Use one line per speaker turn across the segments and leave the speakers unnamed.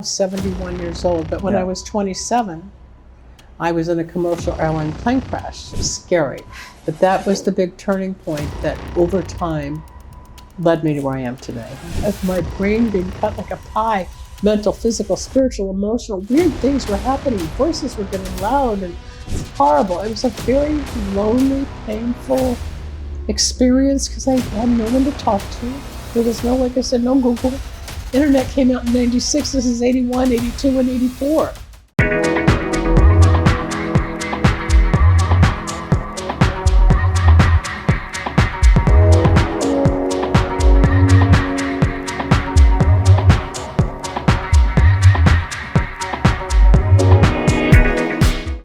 71 years old, but when I was 27, I was in a commercial airline plane crash. It was scary, but that was the big turning point that over time led me to where I am today. Of my brain being cut like a pie, mental, physical, spiritual, emotional, weird things were happening. Voices were getting loud and horrible. It was a very lonely, painful experience because I had no one to talk to. There was no, like I said, no Google. Internet came out in 96, this is 81, 82, and 84.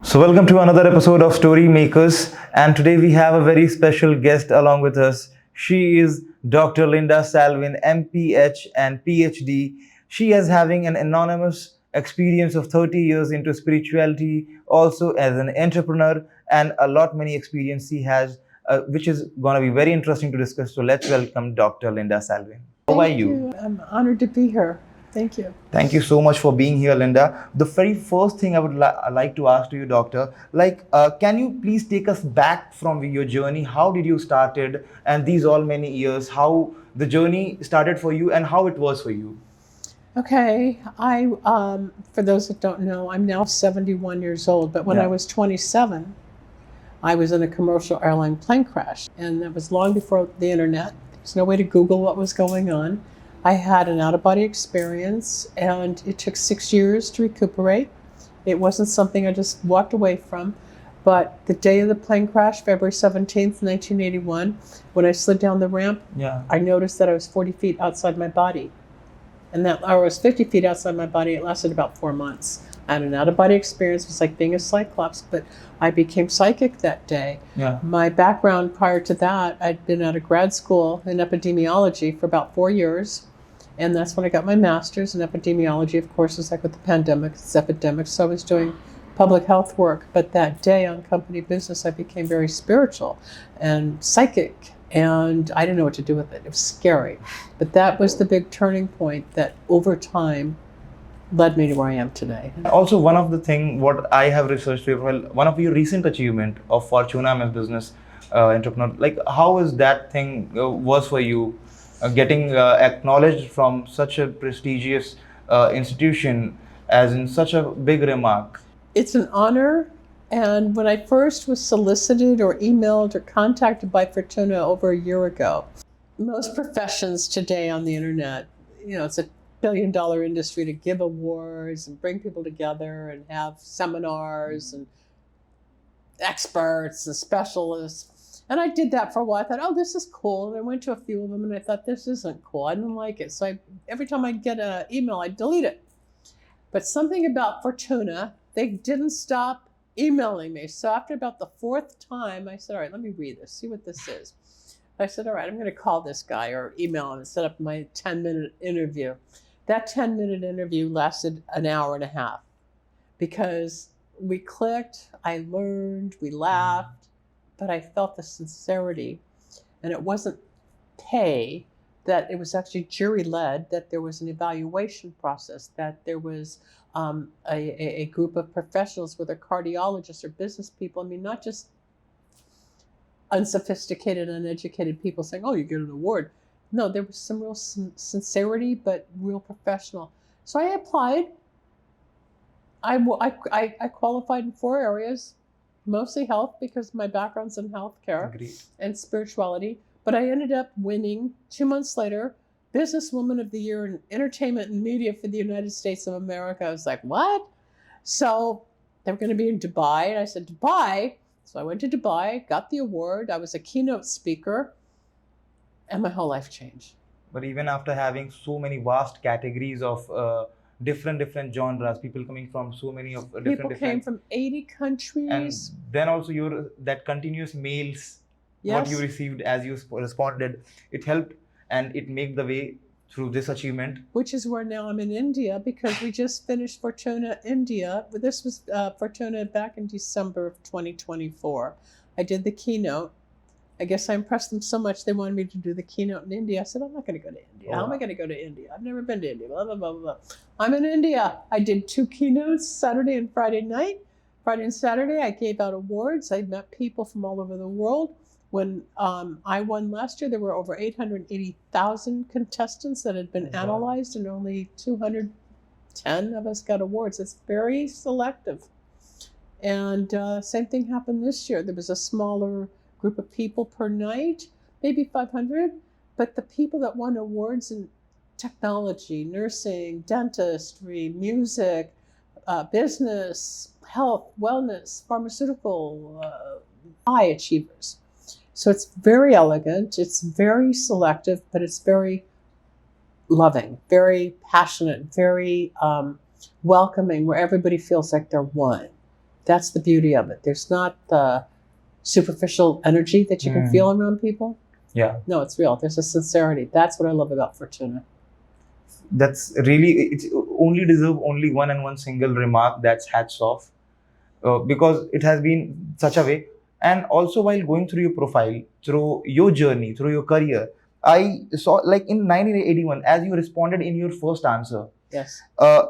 So welcome to another episode of Story Makers, and today we have a very special guest along with us. She is Dr. Linda Salvin, MPH and PhD. She is having an anonymous experience of 30 years into spirituality, also as an entrepreneur, and a lot many experience she has, which is going to be very interesting to discuss. So let's welcome Dr. Linda Salvin. How are you?
I'm honored to be here. Thank you.
Thank you so much for being here, Linda. The very first thing I would like to ask to you, Doctor, can you please take us back from your journey? How did you started, and these all many years, how the journey started for you and how it was for you?
Okay, for those that don't know, I'm now 71 years old, but when I was 27, I was in a commercial airline plane crash, and that was long before the internet. There's no way to Google what was going on. I had an out-of-body experience, and it took 6 years to recuperate. It wasn't something I just walked away from. But the day of the plane crash, February 17th, 1981, when I slid down the ramp, I noticed that I was 40 feet outside my body. And that I was 50 feet outside my body. It lasted about 4 months. I had an out-of-body experience. It was like being a cyclops, but I became psychic that day. My background prior to that, I'd been out of grad school in epidemiology for about 4 years. And that's when I got my master's in epidemiology. Of course, it's like with the pandemic, it's epidemics. So I was doing public health work. But that day on company business, I became very spiritual and psychic. And I didn't know what to do with it. It was scary. But that was the big turning point that over time led me to where I am today.
Also, one of the things what I have researched, one of your recent achievement of Fortuna as business entrepreneur, like how is that thing was for you? Getting acknowledged from such a prestigious institution as in such a big remark.
It's an honor. And when I first was solicited or emailed or contacted by Fortuna over a year ago, most professions today on the internet, it's a billion-dollar industry to give awards and bring people together and have seminars and experts and specialists. And I did that for a while. I thought, oh, this is cool. And I went to a few of them and I thought, this isn't cool. I didn't like it. So every time I'd get an email, I'd delete it. But something about Fortuna, they didn't stop emailing me. So after about the fourth time, I said, all right, let me read this, see what this is. I said, all right, I'm going to call this guy or email him and set up my 10-minute interview. That 10-minute interview lasted an hour and a half because we clicked, I learned, we laughed. But I felt the sincerity, and it wasn't pay, that it was actually jury-led, that there was an evaluation process, that there was a group of professionals, whether cardiologists or business people, I mean, not just unsophisticated, uneducated people saying, oh, you get an award. No, there was some real sincerity, but real professional. So I applied. I qualified in 4 areas. Mostly health, because my background's in healthcare and spirituality. But I ended up winning 2 months later, Businesswoman of the Year in Entertainment and Media for the United States of America. I was like, what? So they were going to be in Dubai. And I said, Dubai? So I went to Dubai, got the award. I was a keynote speaker, and my whole life changed.
But even after having so many vast categories of different genres, people coming from so many of
people came from 80 countries,
and then also that continuous mails, what you received as you responded, it helped and it made the way through this achievement,
which is where now I'm in India, because we just finished Fortuna India. This was Fortuna back in December of 2024. I did the keynote I guess I impressed them so much they wanted me to do the keynote in India. I said, I'm not going to go to India.
Oh,
How am I
wow.
going to go to India? I've never been to India. Blah, blah, blah, blah. I'm in India. I did 2 keynotes, Saturday and Friday night. Friday and Saturday, I gave out awards. I met people from all over the world. When I won last year, there were over 880,000 contestants that had been analyzed, and only 210 of us got awards. It's very selective. And same thing happened this year. There was a smaller group of people per night, maybe 500, but the people that won awards in technology, nursing, dentistry, music, business, health, wellness, pharmaceutical, high achievers. So it's very elegant, it's very selective, but it's very loving, very passionate, very welcoming, where everybody feels like they're one. That's the beauty of it. There's not the superficial energy that you can feel around people.
Yeah.
No, it's real. There's a sincerity. That's what I love about Fortuna.
That's really, it's only deserve only one and one single remark, that's hats off, because it has been such a way. And also, while going through your profile, through your journey, through your career, I saw, like, in 1981, as you responded in your first answer,
Yes.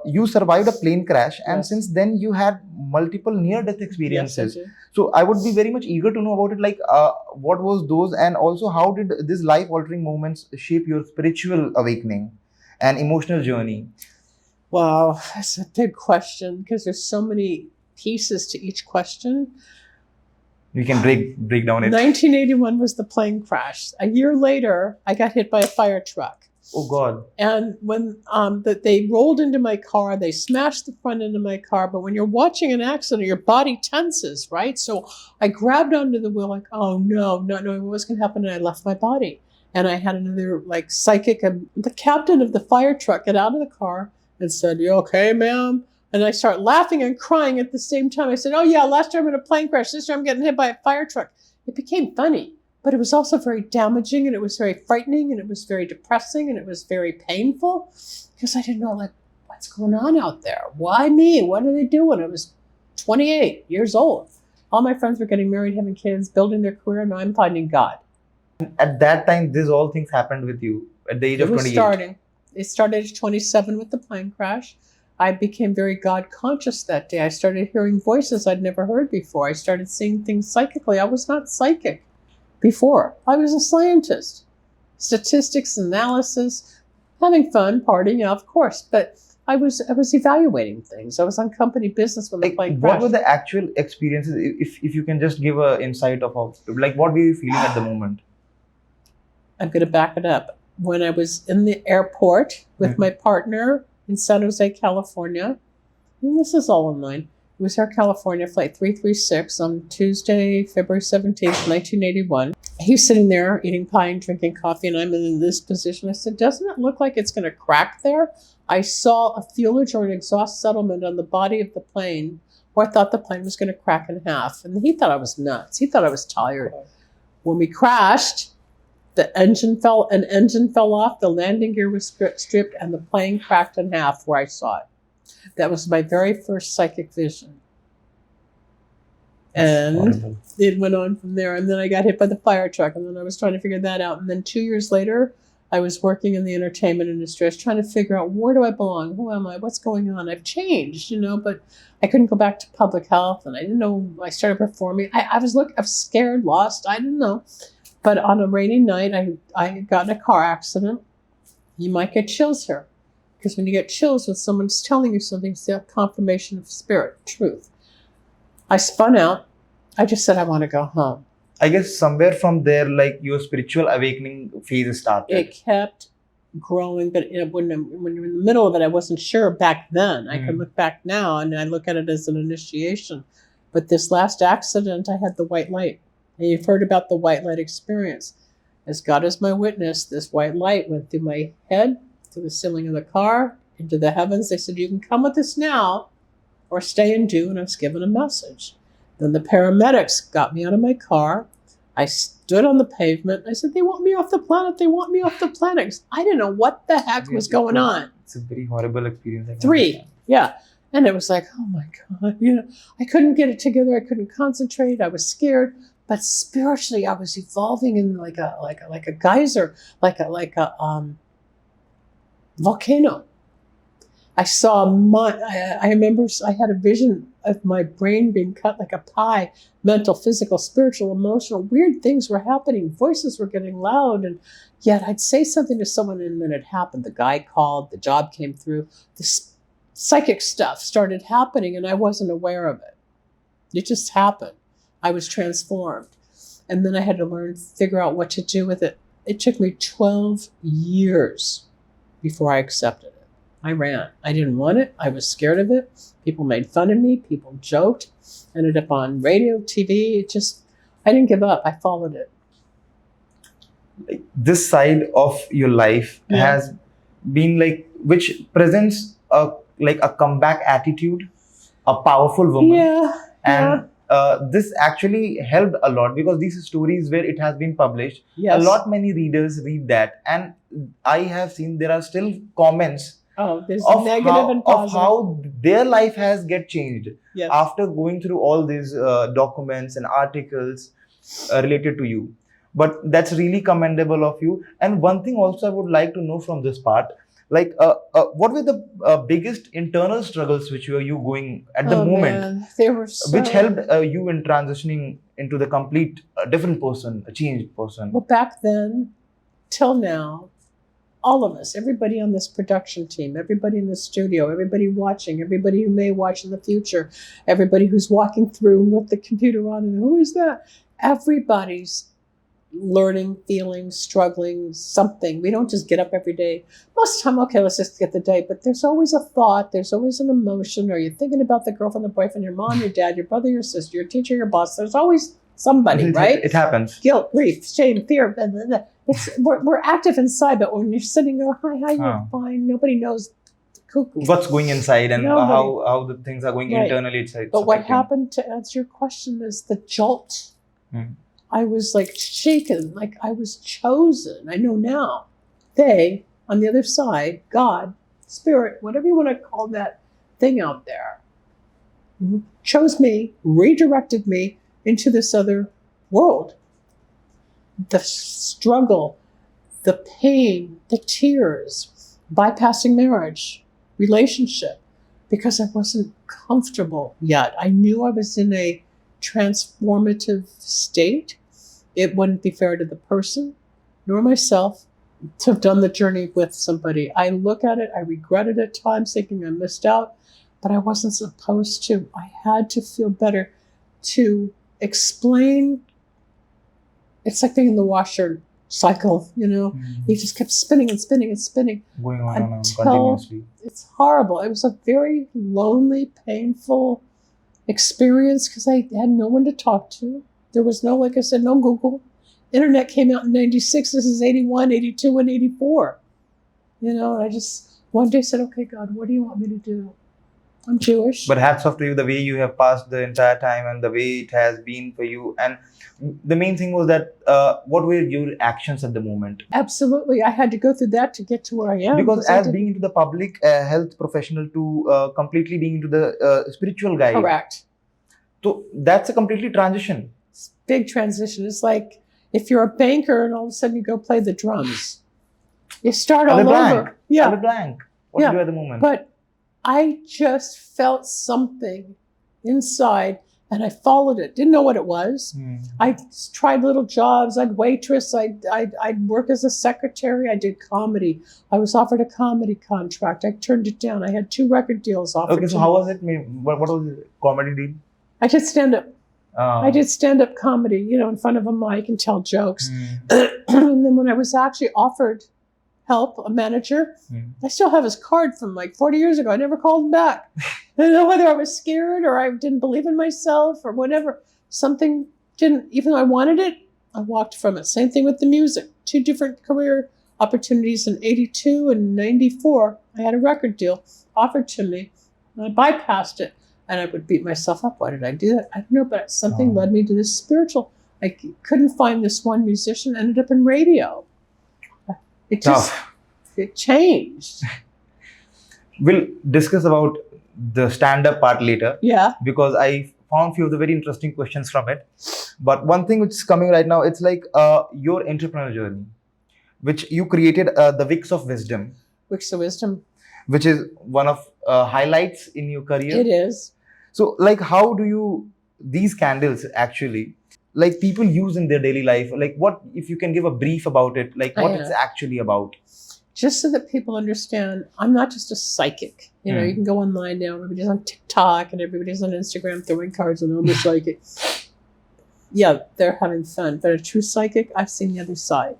you survived a plane crash, and
Yes.
since then you had multiple near-death
Yes,
experiences.
I do.
So I would be very much eager to know about it, like, what was those, and also how did these life-altering moments shape your spiritual awakening and emotional journey?
Wow, that's a big question because there's so many pieces to each question.
We can break down it.
1981 was the plane crash. A year later, I got hit by a fire truck.
Oh God.
And when they rolled into my car, they smashed the front end of my car. But when you're watching an accident, your body tenses, right? So I grabbed onto the wheel like, oh no, not knowing what was going to happen. And I left my body. And I had another like psychic, the captain of the fire truck, get out of the car and said, you okay, ma'am? And I start laughing and crying at the same time. I said, oh yeah, last year I'm in a plane crash. This year I'm getting hit by a fire truck. It became funny. But it was also very damaging, and it was very frightening, and it was very depressing, and it was very painful because I didn't know, like, what's going on out there? Why me? What are they doing? I was 28 years old. All my friends were getting married, having kids, building their career, and I'm finding God.
At that time, these all things happened with you at the age of 28.
It started at 27 with the plane crash. I became very God conscious that day. I started hearing voices I'd never heard before. I started seeing things psychically. I was not psychic before. I was a scientist. Statistics, analysis, having fun, partying, yeah, of course. But I was evaluating things. I was on company business when the
Like,
plane
what
crashed.
were the actual experiences? If you can just give an insight of how, like, what were you feeling at the moment?
I'm going to back it up. When I was in the airport with my partner in San Jose, California, and this is all online. It was Air California Flight 336 on Tuesday, February 17th, 1981. He's sitting there eating pie and drinking coffee, and I'm in this position. I said, doesn't it look like it's going to crack there? I saw a fuselage or an exhaust settlement on the body of the plane where I thought the plane was going to crack in half. And he thought I was nuts. He thought I was tired. When we crashed, an engine fell off, the landing gear was stripped, and the plane cracked in half where I saw it. That was my very first psychic vision. And it went on from there. And then I got hit by the fire truck, and then I was trying to figure that out. And then 2 years later, I was working in the entertainment industry. I was trying to figure out, where do I belong? Who am I? What's going on? I've changed, but I couldn't go back to public health, and I didn't know. I started performing. I was scared, lost. I didn't know. But on a rainy night, I got in a car accident. You might get chills here. Because when you get chills when someone's telling you something, it's a confirmation of spirit, truth. I spun out. I just said, I want to go home.
I guess somewhere from there, like, your spiritual awakening phase started.
It kept growing, but when you're in the middle of it, I wasn't sure back then. I can look back now, and I look at it as an initiation. But this last accident, I had the white light. And you've heard about the white light experience. As God is my witness, this white light went through my head, through the ceiling of the car, into the heavens. They said, you can come with us now or stay and do. And I was given a message. Then the paramedics got me out of my car. I stood on the pavement. I said, they want me off the planet. They want me off the planet. I didn't know what the heck was going on.
It's a very horrible experience. I can
3,
understand.
yeah. And it was like, oh my God, I couldn't get it together. I couldn't concentrate. I was scared. But spiritually, I was evolving in like a geyser, like a volcano. I saw I remember I had a vision of my brain being cut like a pie. Mental, physical, spiritual, emotional, weird things were happening. Voices were getting loud, and yet I'd say something to someone, and then it happened. The guy called, the job came through, this psychic stuff started happening, and I wasn't aware of it. It just happened. I was transformed. And then I had to figure out what to do with it. It took me 12 years before I accepted it. I ran. I didn't want it. I was scared of it. People made fun of me. People joked. Ended up on radio, TV. I didn't give up. I followed it.
This side of your life has been which presents a comeback attitude, a powerful woman. And this actually helped a lot, because these stories where it has been published, many readers read that, and I have seen there are still comments
there's negative and positive
of how their life has get changed after going through all these documents and articles related to you. But that's really commendable of you. And one thing also I would like to know from this part, what were the biggest internal struggles which were you going at the moment,
they were
which helped you in transitioning into the complete different person, a changed person?
Well, back then till now, all of us, everybody on this production team, everybody in the studio, everybody watching, everybody who may watch in the future, everybody who's walking through with the computer on, and who is that? Everybody's learning, feeling, struggling, something. We don't just get up every day. Most of the time, okay, let's just get the day. But there's always a thought, there's always an emotion, or you're thinking about the girlfriend, the boyfriend, your mom, your dad, your brother, your sister, your teacher, your boss. There's always somebody, right?
It happens.
Guilt, grief, shame, fear. Blah, blah, blah. We're active inside, but when you're sitting there, hi, you're fine. Nobody knows cuckoo.
What's going inside and how the things are going internally inside.
But what happened, to answer your question, is the jolt. I was shaken, like I was chosen. I know now. They, on the other side, God, Spirit, whatever you want to call that thing out there, chose me, redirected me into this other world. The struggle, the pain, the tears, bypassing marriage, relationship, because I wasn't comfortable yet. I knew I was in a transformative state. It wouldn't be fair to the person nor myself to have done the journey with somebody. I look at it, I regret it at times, thinking I missed out, but I wasn't supposed to. I had to feel better to explain. It's like being in the washer cycle, You just kept spinning and spinning and spinning.
Going on and on continuously.
It's horrible. It was a very lonely, painful experience because I had no one to talk to. There was no, like I said, no Google. Internet came out in 96. This is 81, 82, and 84. I just one day said, okay, God, what do you want me to do? I'm Jewish.
But hats off to you, the way you have passed the entire time and the way it has been for you. And the main thing was that, what were your actions at the moment?
Absolutely. I had to go through that to get to where I am.
Because as being into the public health professional to completely being into the spiritual guide.
Correct.
So that's a completely transition.
It's a big transition. It's like if you're a banker and all of a sudden you go play the drums. You start all over.
Yeah. At a blank. What do you do at the moment?
But I just felt something inside and I followed it. Didn't know what it was. I tried little jobs. I'd waitress. I'd work as a secretary. I did comedy. I was offered a comedy contract. I turned it down. I had 2 record deals offered.
Okay, so how was it? What was the comedy deal?
I did stand-up. I did stand-up comedy, in front of a mic and tell jokes. And then when I was actually offered help, a manager, I still have his card from 40 years ago. I never called him back. I don't know whether I was scared or I didn't believe in myself or whatever. Something didn't, even though I wanted it, I walked from it. Same thing with the music. 2 different career opportunities in 82 and 94. I had a record deal offered to me. And I bypassed it. And I would beat myself up. Why did I do that? I don't know, but something led me to this spiritual. I couldn't find this one musician, ended up in radio. It changed.
We'll discuss about the stand-up part later.
Yeah.
Because I found few of the very interesting questions from it. But one thing which is coming right now, it's like your entrepreneur journey, which you created, the Wicks of Wisdom,
Wicks of Wisdom.
which is one of highlights in your career.
It is.
So, like, how do you these candles actually, like, people use in their daily life? Like, what if you can give a brief about it? Like, what it's actually about?
Just so that people understand, I'm not just a psychic. You know, you can go online now. Everybody's on TikTok and everybody's on Instagram throwing cards and I'm a psychic. Yeah, they're having fun. But a true psychic, I've seen the other side.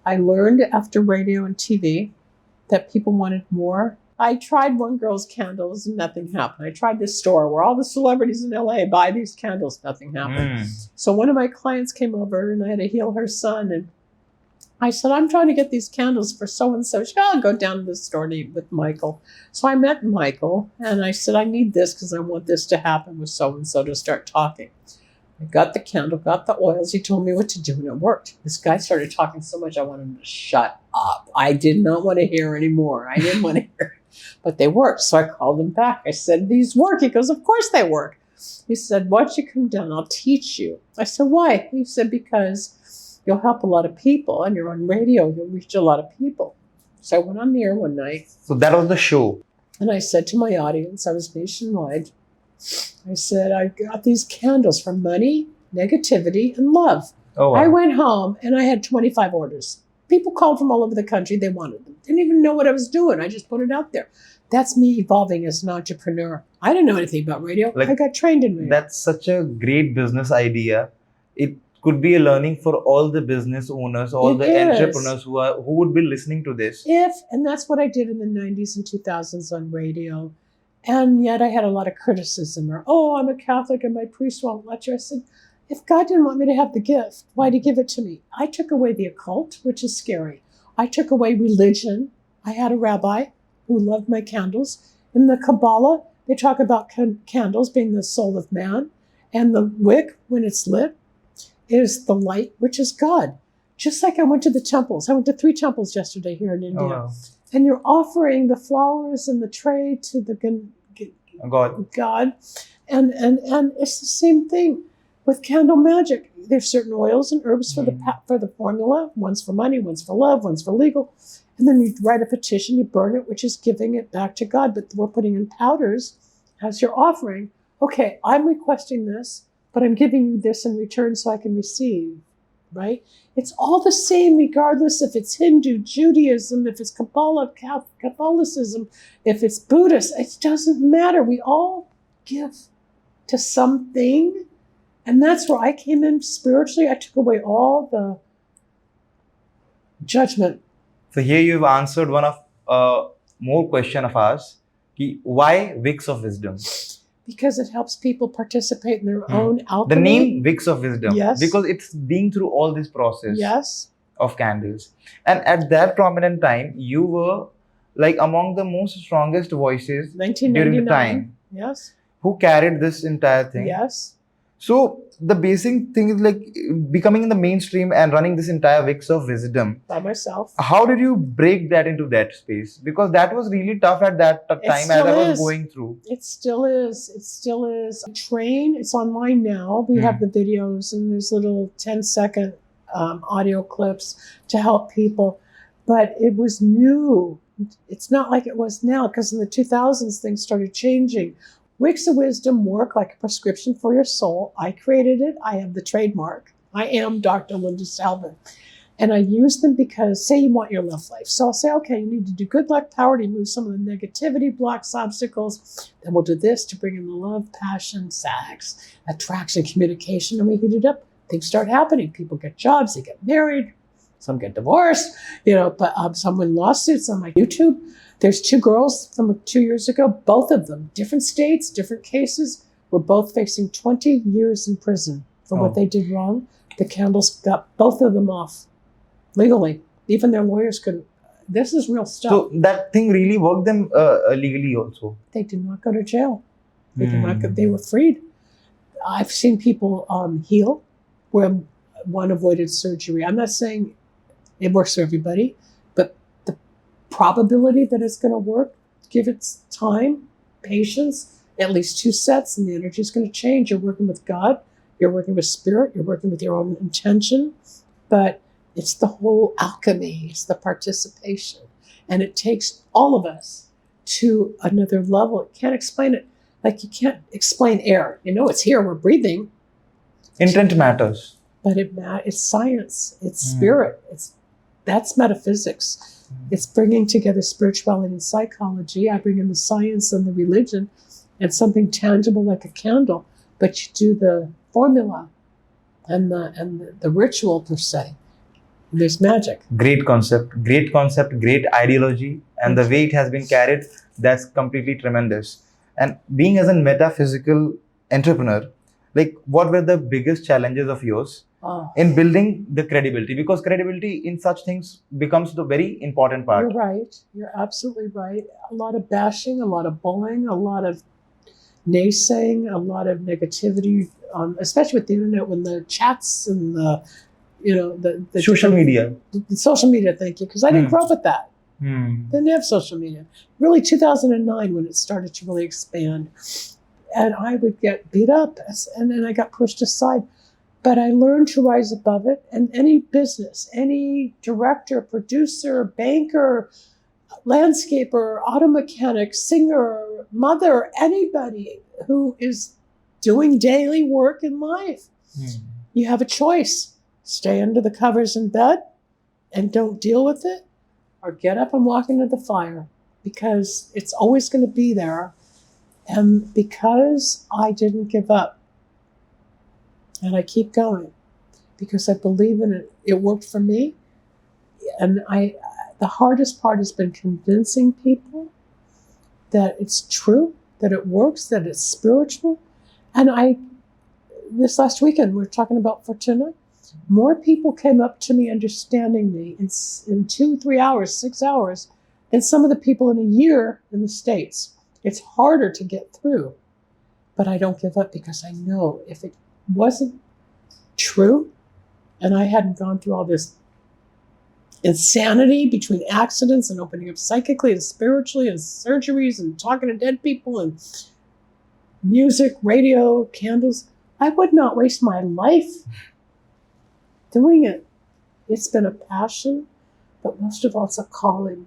I learned after radio and TV that people wanted more. I tried one girl's candles and nothing happened. I tried this store where all the celebrities in LA buy these candles, nothing happened. So one of my clients came over and I had to heal her son. And I said, I'm trying to get these candles for so-and-so. She said, I'll go down to the store to eat with Michael. So I met Michael and I said, I need this because I want this to happen with so-and-so to start talking. I got the candle, got the oils. He told me what to do and it worked. This guy started talking so much I wanted him to shut up. I did not want to hear anymore. I didn't want to hear. But they worked. So I called him back. I said, these work. He goes, of course they work. He said, why don't you come down? I'll teach you. I said, why? He said, because you'll help a lot of people and you're on radio. You'll reach a lot of people. So I went on the air one night.
So that was the show.
And I said to my audience, I was nationwide. I said, I got these candles for money, negativity, and love.
Oh, wow.
I went home and I had 25 orders. People called from all over the country. They wanted them. Didn't even know what I was doing. I just put it out there. That's me evolving as an entrepreneur. I didn't know anything about radio.
Like,
I got trained in radio.
That's such a great business idea. It could be a learning for all the business owners, all the entrepreneurs who would be listening to this.
And that's what I did in the 90s and 2000s on radio. And yet I had a lot of criticism or, oh, I'm a Catholic and my priest won't let you. I said, if God didn't want me to have the gift, why'd he give it to me? I took away the occult, which is scary. I took away religion. I had a rabbi who loved my candles. In the Kabbalah, they talk about candles being the soul of man. And the wick, when it's lit, is the light, which is God. Just like I went to the temples. I went to 3 temples yesterday here in India.
Oh, wow.
And you're offering the flowers and the tray to the God. And it's the same thing with candle magic. There's certain oils and herbs for the formula. One's for money, one's for love, one's for legal. And then you write a petition, you burn it, which is giving it back to God. But we're putting in powders as your offering. Okay, I'm requesting this, but I'm giving you this in return so I can receive. Right? It's all the same, regardless if it's Hindu, Judaism, if it's Kabbalah, Catholicism, if it's Buddhist. It doesn't matter. We all give to something. And that's where I came in spiritually. I took away all the judgment.
So here you've answered one of more question of ours. Why Wicks of Wisdom?
Because it helps people participate in their own alchemy.
The name Wicks of Wisdom.
Yes.
Because it's been through all this process.
Yes.
Of candles. And at that prominent time, you were like among the most strongest voices
1999.
during the time.
Yes.
Who carried this entire thing.
Yes.
So the basic thing is like becoming in the mainstream and running this entire Wicks of Wisdom.
By myself.
How did you break that into that space? Because that was really tough at that time as I was going through.
It still is. It still is. Train, it's online now. We have the videos and there's little 10-second audio clips to help people. But it was new. It's not like it was now because in the 2000s things started changing. Wicks of Wisdom work like a prescription for your soul. I created it. I have the trademark. I am Dr. Linda Salvin. And I use them because, say you want your love life. So I'll say, okay, you need to do good luck power to remove some of the negativity, blocks, obstacles. Then we'll do this to bring in the love, passion, sex, attraction, communication, and we heat it up. Things start happening. People get jobs, they get married, some get divorced, but some win lawsuits on my YouTube. There's 2 girls from 2 years ago, both of them, different states, different cases, were both facing 20 years in prison for what they did wrong. The candles got both of them off legally. Even their lawyers couldn't. This is real stuff.
So that thing really worked them legally also?
They did not go to jail. They were freed. I've seen people heal where one avoided surgery. I'm not saying it works for everybody, but the probability that it's going to work, give it time, patience, at least 2 sets, and the energy is going to change. You're working with God, you're working with spirit, you're working with your own intention, but it's the whole alchemy, it's the participation. And it takes all of us to another level. You can't explain it. Like you can't explain air. You know, it's here, we're breathing.
Intent matters.
But it's science, it's spirit, that's metaphysics. It's bringing together spirituality and psychology. I bring in the science and the religion and something tangible like a candle, but you do the formula and the ritual per se. And there's magic.
Great concept, great ideology, and the way it has been carried, that's completely tremendous. And being as a metaphysical entrepreneur, like what were the biggest challenges of yours in building the credibility? Because credibility in such things becomes the very important part.
You're right. You're absolutely right. A lot of bashing, a lot of bullying, a lot of naysaying, a lot of negativity, especially with the internet, when the chats and the
social media.
The social media, thank you, because I didn't grow up with that. Didn't have social media. Really 2009 when it started to really expand. And I would get beat up and then I got pushed aside. But I learned to rise above it. And any business, any director, producer, banker, landscaper, auto mechanic, singer, mother, anybody who is doing daily work in life, you have a choice. Stay under the covers in bed and don't deal with it, or get up and walk into the fire, because it's always going to be there. And because I didn't give up, and I keep going, because I believe in it. It worked for me. And the hardest part has been convincing people that it's true, that it works, that it's spiritual. And this last weekend, we were talking about Fortuna. More people came up to me understanding me in 2, 3 hours, 6 hours, than some of the people in a year in the States. It's harder to get through, but I don't give up, because I know if it wasn't true and I hadn't gone through all this insanity between accidents and opening up psychically and spiritually and surgeries and talking to dead people and music, radio, candles, I would not waste my life doing it. It's been a passion, but most of all, it's a calling.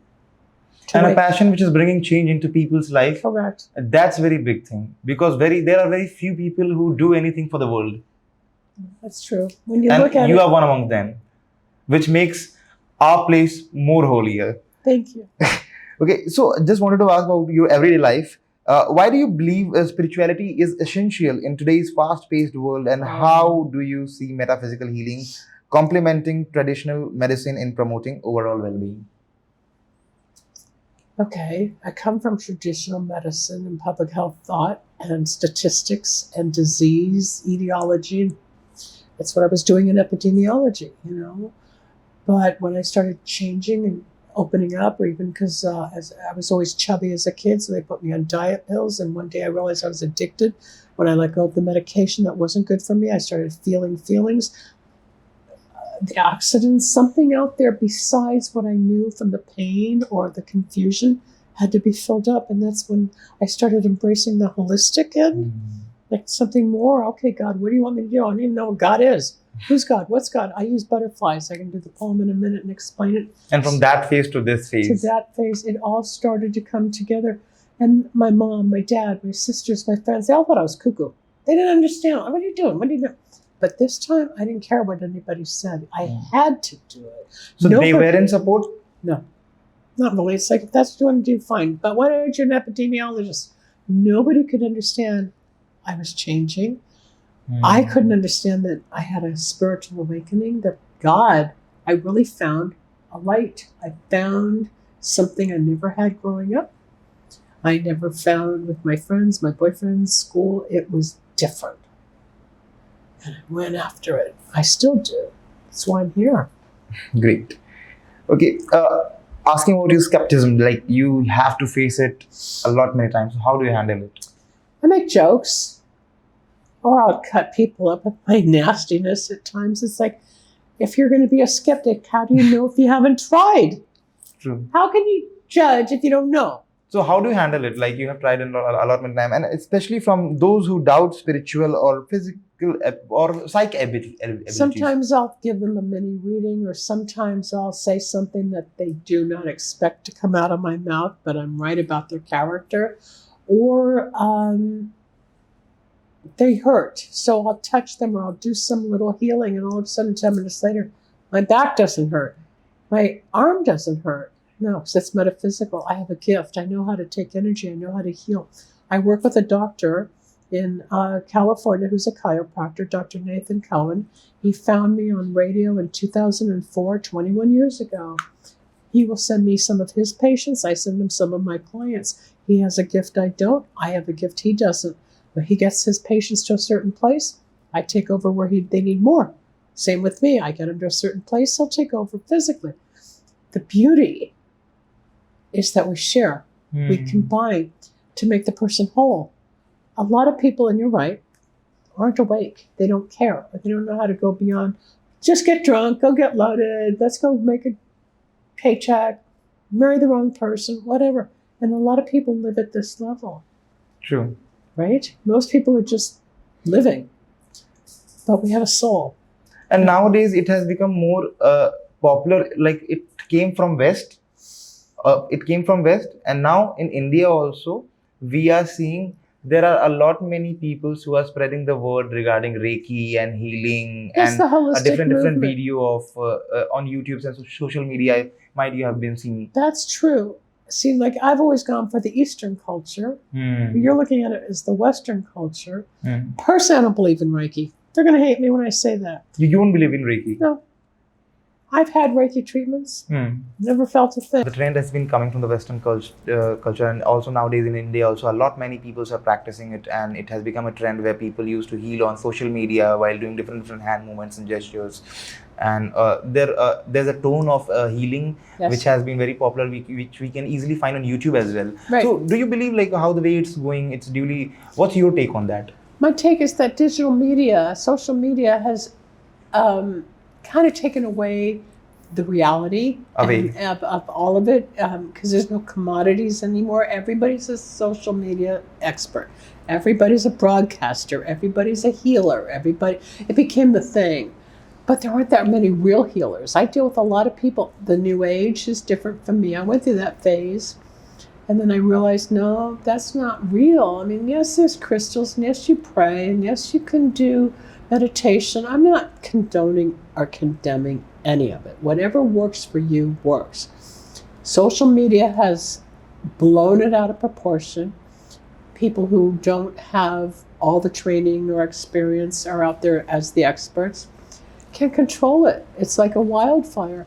And a passion which is bringing change into people's life.
Correct.
That's very big thing, because there are very few people who do anything for the world.
That's true. When you look at
you
it,
are one among them, which makes our place more holier.
Thank you.
Okay, so just wanted to ask about your everyday life. Why do you believe spirituality is essential in today's fast-paced world, and how do you see metaphysical healing complementing traditional medicine in promoting overall well-being?
Okay, I come from traditional medicine and public health thought and statistics and disease etiology. That's what I was doing in epidemiology, But when I started changing and opening up, or even because as I was always chubby as a kid, so they put me on diet pills. And one day I realized I was addicted. When I let go of the medication that wasn't good for me, I started feeling feelings. The accidents, something out there besides what I knew from the pain or the confusion had to be filled up. And that's when I started embracing the holistic end, like something more. Okay, God, what do you want me to do? I don't even know what God is. Who's God? What's God? I use butterflies. I can do the poem in a minute and explain it.
And from that phase to this phase.
To that phase, it all started to come together. And my mom, my dad, my sisters, my friends, they all thought I was cuckoo. They didn't understand. What are you doing? What are you doing? But this time, I didn't care what anybody said. I had to do it.
So they were in support?
No, not really. It's like, if that's what you want to do, fine. But why aren't you an epidemiologist? Nobody could understand I was changing. I couldn't understand that I had a spiritual awakening, that God, I really found a light. I found something I never had growing up. I never found with my friends, my boyfriends, school. It was different. And I went after it. I still do. That's why I'm here.
Great. Okay. Asking about your skepticism, like you have to face it a lot many times. How do you handle it?
I make jokes. Or I'll cut people up with my nastiness at times. It's like, if you're going to be a skeptic, how do you know if you haven't tried?
True.
How can you judge if you don't know?
So how do you handle it? Like you have tried a lot of time, and especially from those who doubt spiritual or physical or psych abilities.
Sometimes I'll give them a mini reading, or sometimes I'll say something that they do not expect to come out of my mouth, but I'm right about their character. Or they hurt, so I'll touch them or I'll do some little healing, and all of a sudden 10 minutes later, my back doesn't hurt. My arm doesn't hurt. No, because it's metaphysical. I have a gift. I know how to take energy. I know how to heal. I work with a doctor in California who's a chiropractor, Dr. Nathan Cohen. He found me on radio in 2004, 21 years ago. He will send me some of his patients. I send him some of my clients. He has a gift I don't. I have a gift he doesn't. But he gets his patients to a certain place. I take over where they need more. Same with me. I get him to a certain place. He'll take over physically. The beauty is that we share. We combine to make the person whole. A lot of people, and you're right, aren't awake. They don't care. They don't know how to go beyond. Just get drunk, go get loaded, let's go make a paycheck, marry the wrong person, whatever. And a lot of people live at this level.
True.
Right? Most people are just living. But we have a soul.
And nowadays it has become more popular. Like it came from West. And now in India also, we are seeing there are many people who are spreading the word regarding Reiki and healing,
It's
and
the holistic
a different
movement.
video of on YouTube and social media might you have been seeing.
That's true. See, like I've always gone for the Eastern culture. You're looking at it as the Western culture. Personally, I don't believe in Reiki. They're going to hate me when I say that.
You don't believe in Reiki?
No. I've had Reiki treatments. Never felt a thing.
The trend has been coming from the Western culture, and also nowadays in India also many people are practicing it, and it has become a trend where people used to heal on social media while doing different hand movements and gestures. And there's a tone of healing which has been very popular, which we can easily find on YouTube as well.
Right.
So do you believe like how the way it's going, it's duly, what's your take on that?
My take is that digital media, social media has kind of taken away the reality of all of it, because there's no commodities anymore. Everybody's a social media expert. Everybody's a broadcaster. Everybody's a healer. It became the thing. But there aren't that many real healers. I deal with a lot of people. The new age is different from me. I went through that phase. And then I realized, no, that's not real. I mean, yes, there's crystals, and yes, you pray, and yes, you can do meditation. I'm not condoning or condemning any of it. Whatever works for you works. Social media has blown it out of proportion. People who don't have all the training or experience are out there as the experts. Can't control it. It's like a wildfire.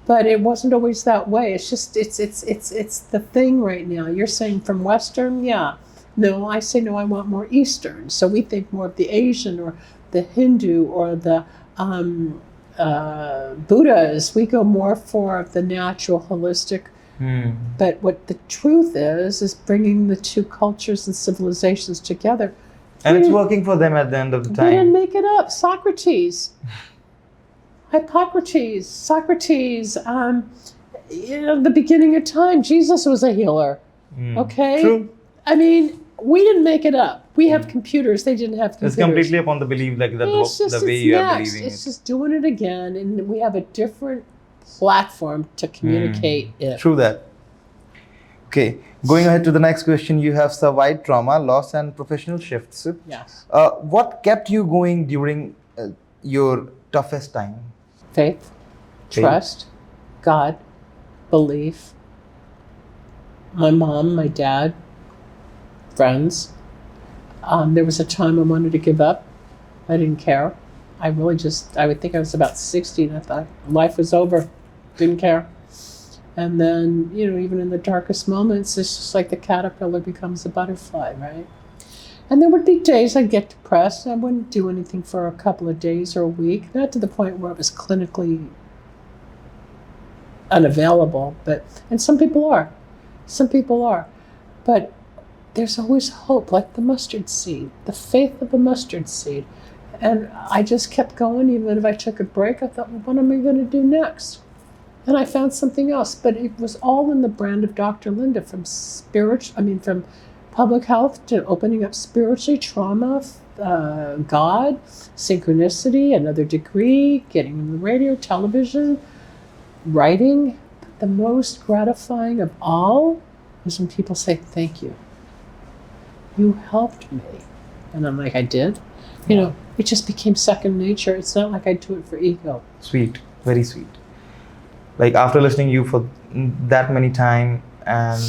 But it wasn't always that way. It's just it's the thing right now. You're saying from Western, yeah. No, I say no, I want more Eastern. So we think more of the Asian or the Hindu or the Buddhas. We go more for the natural, holistic. But what the truth is bringing the two cultures and civilizations together.
And it's working for them at the end of the time.
They didn't make it up. Socrates, the beginning of time, Jesus was a healer. Okay?
True.
I mean, we didn't make it up. We have computers. They didn't have computers.
It's completely upon the belief, like the way you are believing
It's just doing it again, and we have a different platform to communicate it.
True that. Okay, going ahead to the next question. You have survived trauma, loss, and professional shifts.
Yes.
What kept you going during your toughest time?
Faith, trust, God, belief, my mom, my dad, friends. There was a time I wanted to give up. I didn't care. I would think I was about 60 and I thought life was over. Didn't care. And then, even in the darkest moments, it's just like the caterpillar becomes a butterfly, right? And there would be days I'd get depressed. I wouldn't do anything for a couple of days or a week, not to the point where it was clinically unavailable, and some people are. But there's always hope, like the mustard seed, the faith of a mustard seed. And I just kept going, even if I took a break. I thought, well, what am I going to do next? And I found something else, but it was all in the brand of Dr. Linda, from from public health to opening up spiritually, trauma, God, synchronicity, another degree, getting in the radio, television, writing. But the most gratifying of all was when people say, "Thank you. You helped me." And I'm like, "I did?" It just became second nature. It's not like I do it for ego.
Sweet, very sweet. Like after listening you for that many time and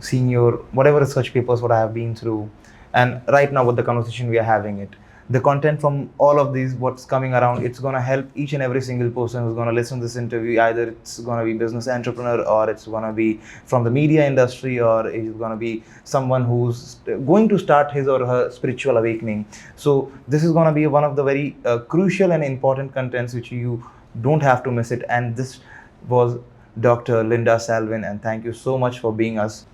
seeing your whatever research papers what I have been through, and right now with the conversation we are having it, the content from all of these what's coming around, it's going to help each and every single person who's going to listen to this interview. Either it's going to be business entrepreneur, or it's going to be from the media industry, or it's going to be someone who's going to start his or her spiritual awakening. So this is going to be one of the very crucial and important contents which you don't have to miss it. And this was Dr. Linda Salvin, and thank you so much for being us.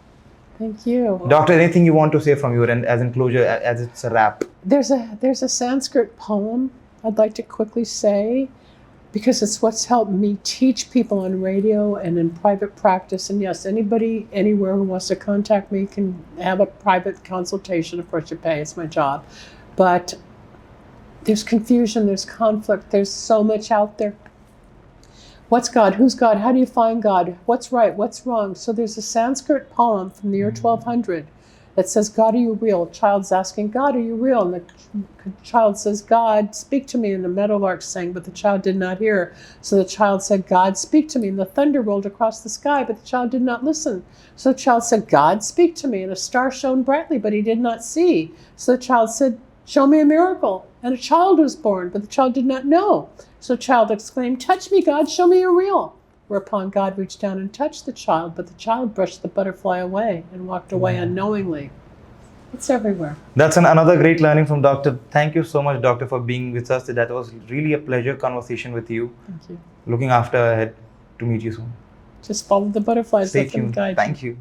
Thank you.
Doctor, anything you want to say from your end as in closure, as it's a wrap?
There's a Sanskrit poem I'd like to quickly say, because it's what's helped me teach people on radio and in private practice. And yes, anybody anywhere who wants to contact me can have a private consultation. Of course, you pay, it's my job. But there's confusion, there's conflict, there's so much out there. What's God? Who's God? How do you find God? What's right? What's wrong? So there's a Sanskrit poem from the year 1200 that says, "God, are you real?" Child's asking, "God, are you real?" And the child says, "God, speak to me." And the meadowlark sang, but the child did not hear. So the child said, "God, speak to me." And the thunder rolled across the sky, but the child did not listen. So the child said, "God, speak to me." And a star shone brightly, but he did not see. So the child said, "Show me a miracle." And a child was born, but the child did not know. So the child exclaimed, "Touch me, God, show me you're real." Whereupon God reached down and touched the child, but the child brushed the butterfly away and walked away unknowingly. It's everywhere.
That's another great learning from Doctor. Thank you so much, Doctor, for being with us. That was really a pleasure conversation with you.
Thank you.
Looking after ahead to meet you soon.
Just follow the butterflies.
Stay
Let them
tuned.
guide you.
Thank you.